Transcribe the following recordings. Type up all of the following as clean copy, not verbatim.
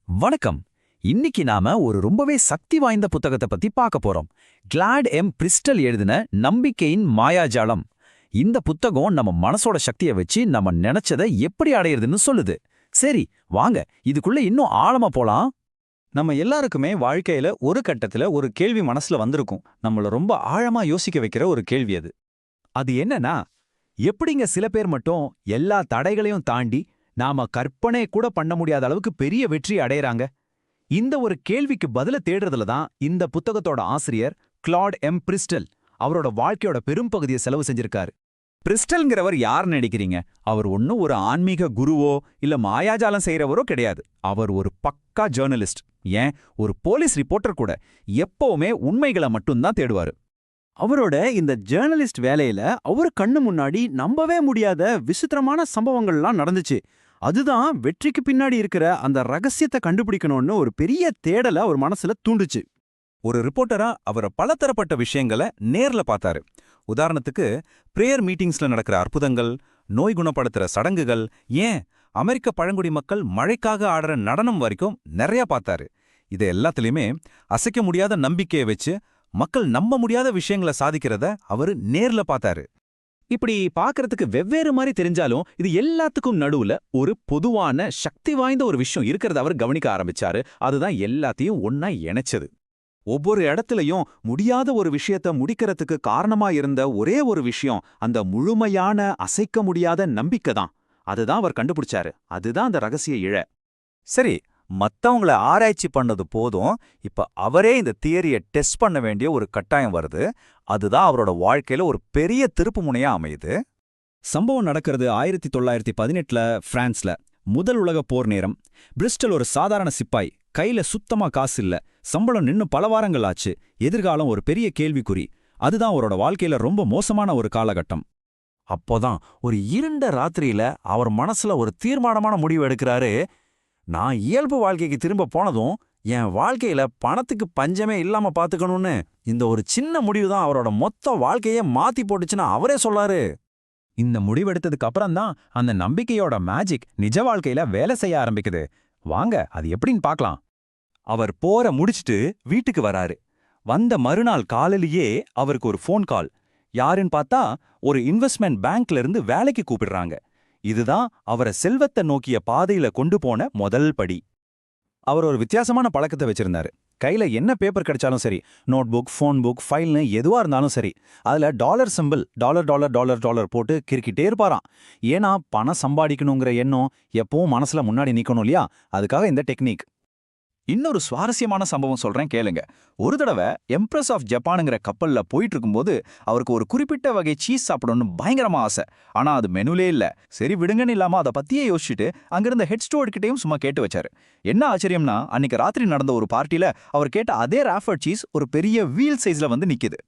வணக்கம். இன்னைக்கு நாம ஒரு ரொம்பவே சக்தி வாய்ந்த புத்தகத்தை பத்தி பார்க்க போறோம். கிளாட் எம் பிரிஸ்டல் எழுதின நம்பிக்கையின் மாயாஜாலம். இந்த புத்தகம் நம்ம மனசோட சக்தியை வச்சு நம்ம நினைச்சதை எப்படி அடையிறதுன்னு சொல்லுது. சரி, வாங்க இதுக்குள்ள இன்னும் ஆழமா போலாம். நம்ம எல்லாருக்குமே வாழ்க்கையில ஒரு கட்டத்துல ஒரு கேள்வி மனசுல வந்திருக்கும். நம்மள ரொம்ப ஆழமா யோசிக்க வைக்கிற ஒரு கேள்வி அது. அது என்னன்னா, எப்படிங்க சில பேர் மட்டும் எல்லா தடைகளையும் தாண்டி நாம கற்பனை கூட பண்ண முடியாத அளவுக்கு பெரிய வெற்றி அடையறாங்க? இந்த ஒரு கேள்விக்கு பதில தேடுறதுல தான் இந்த புத்தகத்தோட ஆசிரியர் கிளாட் எம் பிரிஸ்டல் அவரோட வாழ்க்கையோட பெரும்பகுதியை செலவு செஞ்சிருக்காரு. பிரிஸ்டல்ங்கிறவர் யாருன்னு நினைக்கிறீங்க? அவர் ஒன்னும் ஒரு ஆன்மீக குருவோ இல்ல மாயாஜாலம் செய்யறவரோ கிடையாது. அவர் ஒரு பக்கா ஜேர்னலிஸ்ட், ஏன் ஒரு போலீஸ் ரிப்போர்ட்டர் கூட. எப்பவுமே உண்மைகளை மட்டும்தான் தேடுவாரு. அவரோட இந்த ஜேர்னலிஸ்ட் வேலையில அவரு கண்ணு முன்னாடி நம்பவே முடியாத விசித்திரமான சம்பவங்கள்லாம் நடந்துச்சு. அதுதான் வெற்றிக்கு பின்னாடி இருக்கிற அந்த ரகசியத்தை கண்டுபிடிக்கணும்னு ஒரு பெரிய தேடலை அவர் மனசுல தூண்டுச்சு. ஒரு ரிப்போர்ட்டரா அவர் பலதரப்பட்ட விஷயங்களை நேர்ல பார்த்தாரு. உதாரணத்துக்கு பிரேயர் மீட்டிங்ஸ்ல நடக்கிற அற்புதங்கள், நோய் குணப்படுத்துற சடங்குகள், ஏன் அமெரிக்க பழங்குடி மக்கள் மழைக்காக ஆடுற நடனம் வரைக்கும் நிறைய பார்த்தாரு. இது எல்லாத்துலயுமே அசைக்க முடியாத நம்பிக்கையை வச்சு மக்கள் நம்ப முடியாத விஷயங்களை சாதிக்கிறத அவரு நேர்ல பார்த்தாரு. இப்படி பார்க்கறதுக்கு வெவ்வேறு மாதிரி தெரிஞ்சாலும் இது எல்லாத்துக்கும் நடுவுல ஒரு பொதுவான சக்தி வாய்ந்த ஒரு விஷயம் இருக்கிறத அவர் கவனிக்க ஆரம்பிச்சாரு. அதுதான் எல்லாத்தையும் ஒன்னா இணைச்சது. ஒவ்வொரு இடத்துலயும் முடியாத ஒரு விஷயத்த முடிக்கிறதுக்கு காரணமா இருந்த ஒரே ஒரு விஷயம் அந்த முழுமையான அசைக்க முடியாத நம்பிக்கை தான். அதுதான் அவர் கண்டுபிடிச்சாரு. அதுதான் அந்த ரகசிய இழ. சரி, மத்தவங்கள ஆராய்ச்சி பண்ணது போதும், இப்ப அவரே இந்த தியரிய டெஸ்ட் பண்ண வேண்டிய ஒரு கட்டாயம் வருது. அதுதான் அவரோட வாழ்க்கையில ஒரு பெரிய திருப்பு முனையா அமையுது. சம்பவம் நடக்கிறது 1918 பிரான்ஸ்ல. முதல் உலக போர் நேரம். பிரிஸ்டல் ஒரு சாதாரண சிப்பாய். கையில சுத்தமா காசு இல்ல. சம்பளம் நின்னு பல வாரங்கள் ஆச்சு. எதிர்காலம் ஒரு பெரிய கேள்விக்குறி. அதுதான் அவரோட வாழ்க்கையில ரொம்ப மோசமான ஒரு காலகட்டம். அப்போதான் ஒரு இருண்ட ராத்திரியில அவர் மனசுல ஒரு தீர்மானமான முடிவு எடுக்கிறாரு. நான் இயல்பு வாழ்க்கைக்கு திரும்ப போனதும் என் வாழ்க்கையில பணத்துக்கு பஞ்சமே இல்லாம பாத்துக்கணும்னு இந்த ஒரு சின்ன முடிவு தான் அவரோட மொத்த வாழ்க்கையே மாத்தி போட்டுச்சுன்னு அவரே சொல்லாரு. இந்த முடிவெடுத்ததுக்கு அப்புறம்தான் அந்த நம்பிக்கையோட மேஜிக் நிஜ வாழ்க்கையில வேலை செய்ய ஆரம்பிக்குது. வாங்க அது எப்படின்னு பார்க்கலாம். அவர் போர முடிச்சிட்டு வீட்டுக்கு வராரு. வந்த மறுநாள் காலையிலேயே அவருக்கு ஒரு ஃபோன் கால். யாருன்னு பார்த்தா ஒரு இன்வெஸ்ட்மெண்ட் பேங்க்ல இருந்து வேலைக்கு கூப்பிடுறாங்க. இதுதான் அவரை செல்வத்தை நோக்கிய பாதையில கொண்டு போன முதல் படி. அவர் ஒரு வித்தியாசமான பழக்கத்தை வச்சிருந்தாரு. கையில என்ன பேப்பர் கிடைச்சாலும் சரி, நோட் புக், ஃபோன் புக், ஃபைல்னு எதுவா இருந்தாலும் சரி, அதுல dollar simple, dollar dollar dollar dollar போட்டு கிறுக்கிட்டே இருப்பாராம். ஏன்னா பணம் சம்பாதிக்கணுங்கிற எண்ணம் எப்பவும் மனசுல முன்னாடி நிக்கணும் இல்லையா? அதுக்காக இந்த டெக்னிக். இன்னொரு சுவாரஸ்யமான சம்பவம் சொல்றேன் கேளுங்க. ஒரு தடவை எம்ப்ரஸ் ஆஃப் ஜப்பானுங்கிற கப்பல்ல போயிட்டு இருக்கும்போது அவருக்கு ஒரு குறிப்பிட்ட வகை சீஸ் சாப்பிடணும்னு பயங்கரமா ஆசை. ஆனா அது மெனுலே இல்ல. சரி விடுங்கன்னு இல்லாம அதை பத்தியே யோசிச்சுட்டு அங்கிருந்த ஹெட் ஸ்டோர்ட் கிட்டையும் சும்மா கேட்டு வச்சாரு. என்ன ஆச்சரியம்னா, அன்னைக்கு ராத்திரி நடந்த ஒரு பார்ட்டில அவர் கேட்ட அதே ராஃபர்ட் சீஸ் ஒரு பெரிய வீல் சைஸ்ல வந்து நிக்குது.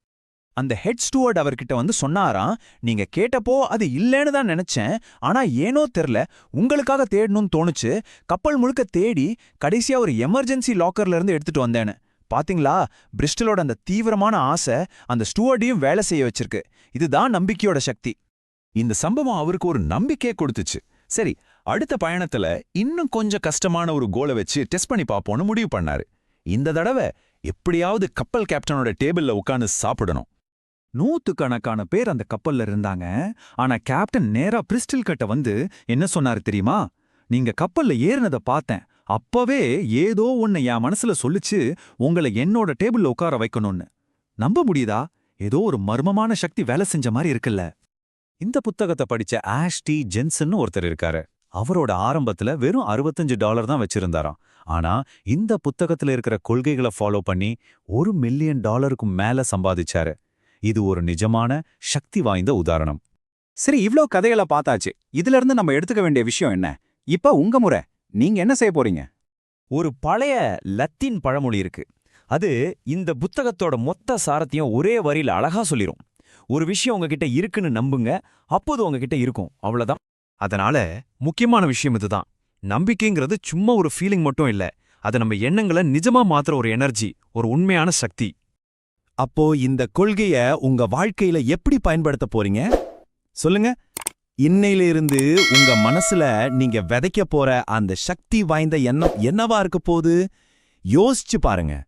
அந்த ஹெட் ஸ்டூவர்ட் அவர்கிட்ட வந்து சொன்னாராம், நீங்க கேட்டப்போ அது இல்லேன்னு தான் நினைச்சேன், ஆனா ஏனோ தெரியல உங்களுக்காக தேடணும்னு தோணுச்சு. கப்பல் முழுக்க தேடி கடைசியா ஒரு எமர்ஜென்சி லாக்கர்ல இருந்து எடுத்துட்டு வந்தேன்னு. பாத்தீங்களா, பிரிஸ்டலோட அந்த தீவிரமான ஆசை அந்த ஸ்டூவர்டையும் வேலை செய்ய வச்சிருக்கு. இதுதான் நம்பிக்கையோட சக்தி. இந்த சம்பவம் அவருக்கு ஒரு நம்பிக்கையை கொடுத்துச்சு. சரி, அடுத்த பயணத்துல இன்னும் கொஞ்சம் கஷ்டமான ஒரு கோலை வச்சு டெஸ்ட் பண்ணி பார்ப்போம்னு முடிவு பண்ணாரு. இந்த தடவை எப்படியாவது கப்பல் கேப்டனோட டேபிள்ல உட்கார்ந்து சாப்பிடணும். நூத்துக்கணக்கான பேர் அந்த கப்பல்ல இருந்தாங்க. ஆனா கேப்டன் நேரா பிரிஸ்டல் கிட்ட வந்து என்ன சொன்னாரு தெரியுமா? நீங்க கப்பல்ல ஏறினத பார்த்தேன். அப்பவே ஏதோ ஒன்னு என் மனசுல சொல்லுச்சு, உங்களை என்னோட டேபிள்ல உட்கார வைக்கணும்னு. நம்ப முடியுதா? ஏதோ ஒரு மர்மமான சக்தி வேலை செஞ்ச மாதிரி இருக்குல்ல. இந்த புத்தகத்தை படிச்ச ஆஷ் டி ஜென்சன் ஒருத்தர் இருக்காரு. அவரோட ஆரம்பத்துல வெறும் $65 தான் வச்சிருந்தாராம். ஆனா இந்த புத்தகத்துல இருக்கிற கொள்கைகளை ஃபாலோ பண்ணி $1 மில்லியன் மேல சம்பாதிச்சாரு. இது ஒரு நிஜமான சக்தி வாய்ந்த உதாரணம். சரி, இவ்ளோ கதைகளை பார்த்தாச்சு. இதுல இருந்து நம்ம எடுத்துக்க வேண்டிய விஷயம் என்ன? இப்ப உங்க முறை. நீங்க என்ன செய்ய போறீங்க? ஒரு பழைய லத்தீன் பழமொழி இருக்கு. அது இந்த புத்தகத்தோட மொத்த சாரத்தையும் ஒரே வரியில அழகா சொல்லிரும். ஒரு விஷயம் உங்ககிட்ட இருக்குன்னு நம்புங்க, அப்போது உங்ககிட்ட இருக்கும். அவ்வளவுதான். அதனால முக்கியமான விஷயம் இதுதான். நம்பிக்கைங்கிறது சும்மா ஒரு ஃபீலிங் மட்டும் இல்ல. அது நம்ம எண்ணங்களை நிஜமா மாத்துற ஒரு எனர்ஜி, ஒரு உண்மையான சக்தி. அப்போ இந்த கொள்கைய உங்க வாழ்க்கையில எப்படி பயன்படுத்த போறீங்க? சொல்லுங்க. இன்னையிலிருந்து உங்க மனசுல நீங்க விதைக்க போற அந்த சக்தி வாய்ந்த எண்ணம் என்னவா இருக்க போகுது யோசிச்சு பாருங்க.